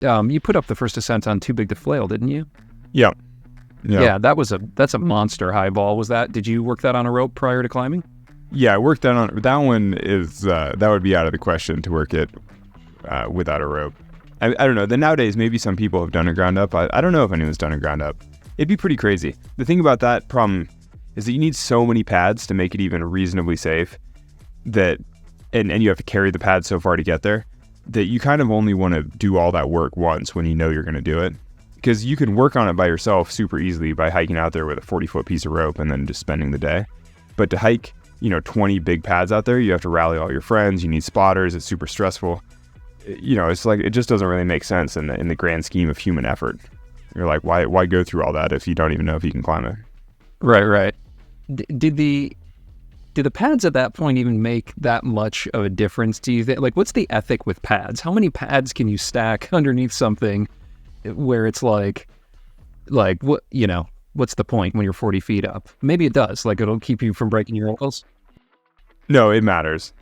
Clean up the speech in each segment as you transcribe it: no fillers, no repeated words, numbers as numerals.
You put up the first ascent on Too Big to Flail, didn't you? Yeah. Yeah, that's a monster highball. Was that? Did you work that on a rope prior to climbing? Yeah, I worked that on. That one is that would be out of the question to work it without a rope. I don't know. Then nowadays, maybe some people have done it ground up. I don't know if anyone's done it ground up. It'd be pretty crazy. The thing about that problem is that you need so many pads to make it even reasonably safe that, and you have to carry the pads so far to get there, that you kind of only want to do all that work once when you know you're going to do it. Because you can work on it by yourself super easily by hiking out there with a 40-foot piece of rope and then just spending the day. But to hike, 20 big pads out there, you have to rally all your friends, you need spotters, it's super stressful. It's like, it just doesn't really make sense in the grand scheme of human effort. You're like, why go through all that if you don't even know if you can climb it? Right. Did the pads at that point even make that much of a difference, do you think? Like, what's the ethic with pads? How many pads can you stack underneath something where it's like what, what's the point when you're 40 feet up? Maybe it does. Like, it'll keep you from breaking your ankles. No, it matters.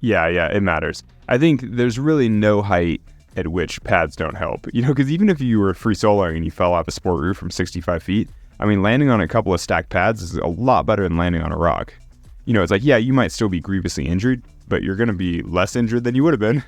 Yeah, it matters. I think there's really no height at which pads don't help. Because even if you were free soloing and you fell off a sport roof from 65 feet, I mean, landing on a couple of stacked pads is a lot better than landing on a rock. It's like, yeah, you might still be grievously injured, but you're going to be less injured than you would have been.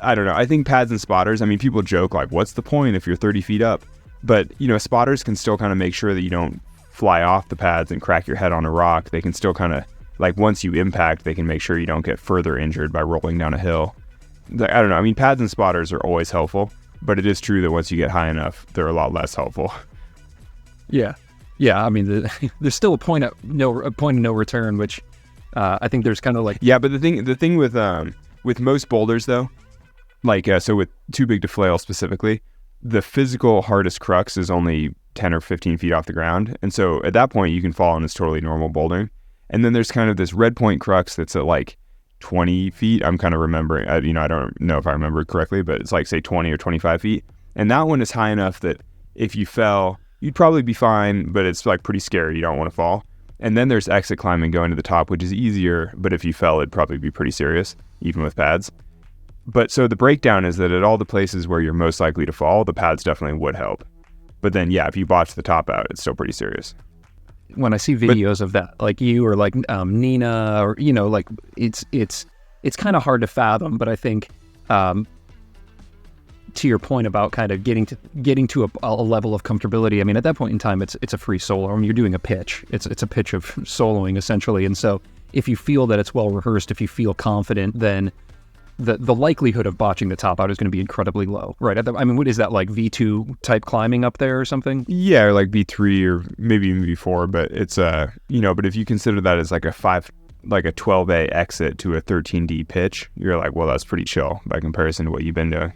I don't know. I think pads and spotters, I mean, people joke like, what's the point if you're 30 feet up? But, spotters can still kind of make sure that you don't fly off the pads and crack your head on a rock. They can still kind of, like, once you impact, they can make sure you don't get further injured by rolling down a hill. I don't know. I mean, pads and spotters are always helpful, but it is true that once you get high enough, they're a lot less helpful. Yeah. I mean, there's still a point of no return, which I think there's kind of like. Yeah, but the thing with most boulders though, like so with Too Big to Flail specifically, the physical hardest crux is only 10 or 15 feet off the ground, and so at that point you can fall and it's totally normal bouldering. And then there's kind of this red point crux that's at like 20 feet. I'm kind of remembering, I don't know if I remember correctly, but it's like say 20 or 25 feet. And that one is high enough that if you fell, you'd probably be fine, but it's like pretty scary. You don't want to fall. And then there's exit climbing going to the top, which is easier, but if you fell, it'd probably be pretty serious, even with pads. But so the breakdown is that at all the places where you're most likely to fall, the pads definitely would help. But then, yeah, if you botch the top out, it's still pretty serious. When I see videos of that, like you or like Nina, or like it's kind of hard to fathom. But I think to your point about kind of getting to a level of comfortability. I mean, at that point in time, it's a free solo. I mean, you're doing a pitch. It's a pitch of soloing essentially. And so if you feel that it's well rehearsed, if you feel confident, then the likelihood of botching the top out is going to be incredibly low, right? I mean, what is that, like V2 type climbing up there or something? Yeah, or like V3 or maybe even V4, but it's but if you consider that as like a 12A exit to a 13D pitch, you're like, well, that's pretty chill by comparison to what you've been doing.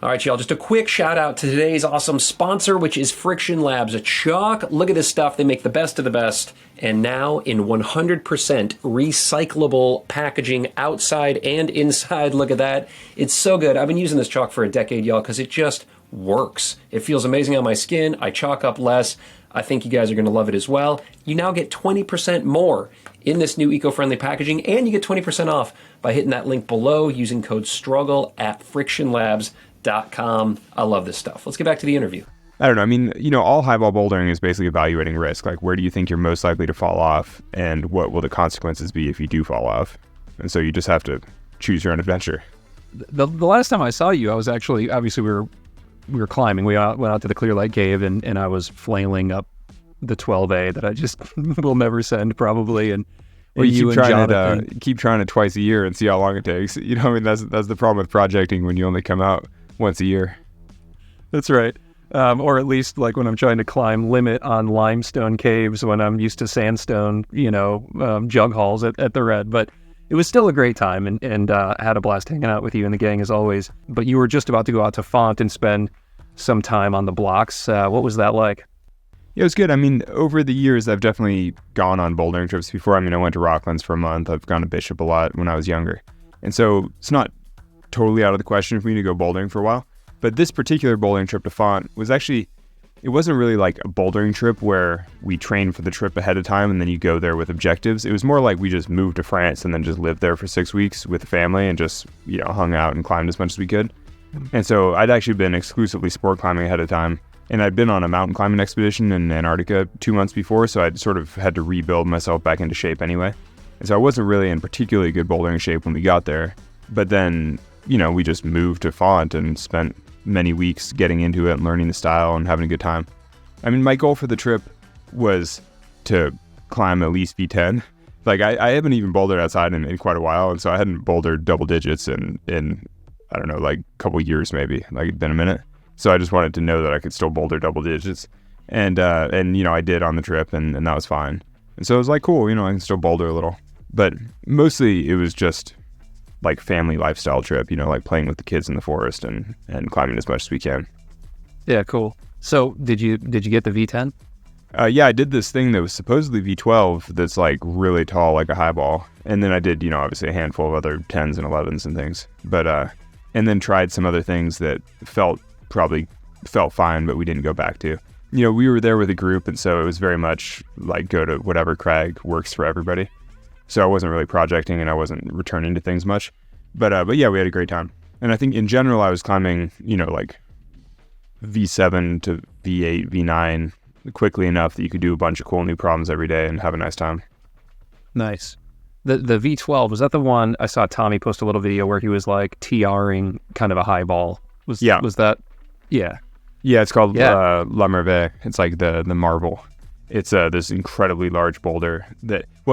All right, y'all, just a quick shout out to today's awesome sponsor, which is Friction Labs. A chalk. Look at this stuff. They make the best of the best. And now in 100% recyclable packaging outside and inside. Look at that. It's so good. I've been using this chalk for a decade, y'all, because it just works. It feels amazing on my skin. I chalk up less. I think you guys are going to love it as well. You now get 20% more in this new eco-friendly packaging, and you get 20% off by hitting that link below using code STRUGGLE at frictionlabs.com. I love this stuff. Let's get back to the interview. I don't know. I mean, all highball bouldering is basically evaluating risk. Like, where do you think you're most likely to fall off, and what will the consequences be if you do fall off? And so you just have to choose your own adventure. The last time I saw you, I was actually, obviously we were climbing. We went out to the Clear Lake Cave, and I was flailing up the 12A that I just will never send probably. And you keep trying it twice a year and see how long it takes. I mean, that's the problem with projecting when you only come out once a year. That's right. Or at least like when I'm trying to climb limit on limestone caves when I'm used to sandstone, jug hauls at the Red. But it was still a great time, and had a blast hanging out with you and the gang as always. But you were just about to go out to Font and spend some time on the blocks. What was that like? Yeah, it was good. I mean, over the years, I've definitely gone on bouldering trips before. I mean, I went to Rocklands for a month. I've gone to Bishop a lot when I was younger. And so it's not totally out of the question for me to go bouldering for a while. But this particular bouldering trip to Font was actually, it wasn't really like a bouldering trip where we trained for the trip ahead of time and then you go there with objectives. It was more like we just moved to France and then just lived there for 6 weeks with the family and just, hung out and climbed as much as we could. And so I'd actually been exclusively sport climbing ahead of time. And I'd been on a mountain climbing expedition in Antarctica 2 months before, so I'd sort of had to rebuild myself back into shape anyway. And so I wasn't really in particularly good bouldering shape when we got there. But then, we just moved to Font and spent many weeks getting into it and learning the style and having a good time. I mean, my goal for the trip was to climb at least V10. Like, I haven't even bouldered outside in quite a while, and so I hadn't bouldered double digits in I don't know, like a couple years maybe. Like, it'd been a minute. So I just wanted to know that I could still boulder double digits. And I did on the trip, and that was fine. And so it was like, cool, I can still boulder a little. But mostly it was just like family lifestyle trip, like playing with the kids in the forest and climbing as much as we can. Yeah, cool. So did you get the V10? Yeah, I did this thing that was supposedly V12 that's like really tall, like a highball. And then I did, obviously a handful of other 10s and 11s and things. But, and then tried some other things that probably felt fine, but we didn't go back to. We were there with a group, and so it was very much like go to whatever crag works for everybody. So I wasn't really projecting, and I wasn't returning to things much. But yeah, we had a great time. And I think in general, I was climbing, like V7 to V8, V9 quickly enough that you could do a bunch of cool new problems every day and have a nice time. Nice. The V12, was that the one I saw Tommy post a little video where he was like TRing kind of a highball? Was that? Yeah. Yeah, it's called La Merveille. It's like the marble. It's this incredibly large boulder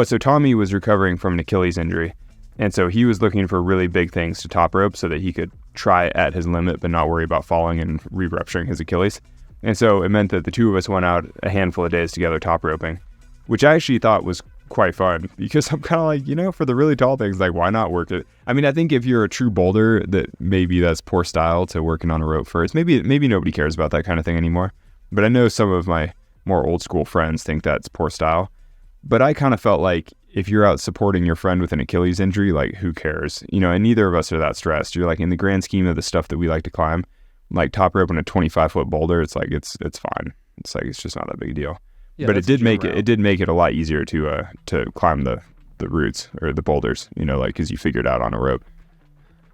so Tommy was recovering from an Achilles injury. And so he was looking for really big things to top rope so that he could try at his limit but not worry about falling and re-rupturing his Achilles. And so it meant that the two of us went out a handful of days together top roping, which I actually thought was quite fun because I'm kind of like, for the really tall things, like, why not work it? I mean, I think if you're a true boulder, that maybe that's poor style to working on a rope first. Maybe nobody cares about that kind of thing anymore. But I know some of my more old school friends think that's poor style. But I kind of felt like if you're out supporting your friend with an Achilles injury, like, who cares? And neither of us are that stressed. You're like, in the grand scheme of the stuff that we like to climb, like top roping a 25-foot boulder, it's like, it's fine. It's like, it's just not that big a deal. Yeah, but it did make it a lot easier to climb the routes or the boulders, like, because you figured out on a rope.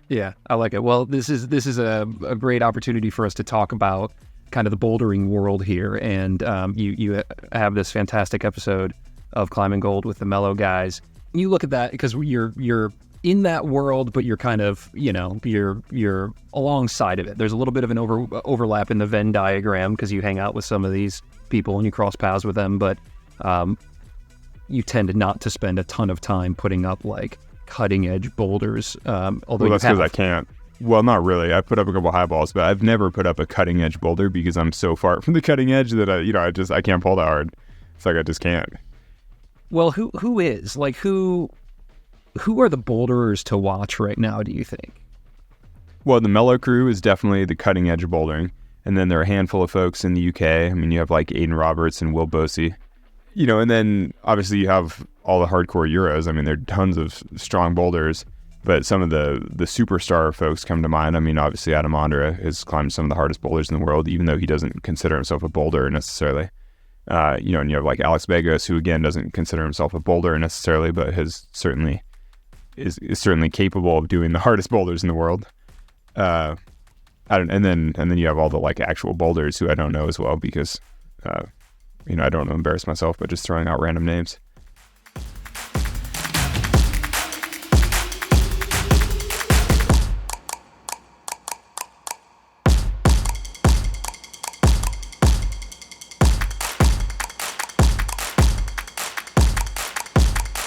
Yeah, I like it. Well, this is a great opportunity for us to talk about kind of the bouldering world here, and you have this fantastic episode of Climbing Gold with the Mellow guys. You look at that because you're in that world, but you're kind of you're alongside of it. There's a little bit of an overlap in the Venn diagram because you hang out with some of these people and you cross paths with them, but you tend not to spend a ton of time putting up like cutting edge boulders. Although that's because I can't. Well, not really. I put up a couple highballs, but I've never put up a cutting edge boulder because I'm so far from the cutting edge that I can't pull that hard. It's like I just can't. Well, who is like who are the boulderers to watch right now, do you think? Well, the Mellow crew is definitely the cutting edge of bouldering. And then there are a handful of folks in the UK. I mean, you have like Aidan Roberts and Will Bosey. And then obviously you have all the hardcore Euros. I mean, there are tons of strong boulders, but some of the superstar folks come to mind. I mean, obviously Adam Ondra has climbed some of the hardest boulders in the world, even though he doesn't consider himself a boulder necessarily. And you have like Alex Begos, who again doesn't consider himself a boulder necessarily, but is certainly capable of doing the hardest boulders in the world. And then you have all the like actual boulders who I don't know as well because I don't want to embarrass myself by just throwing out random names.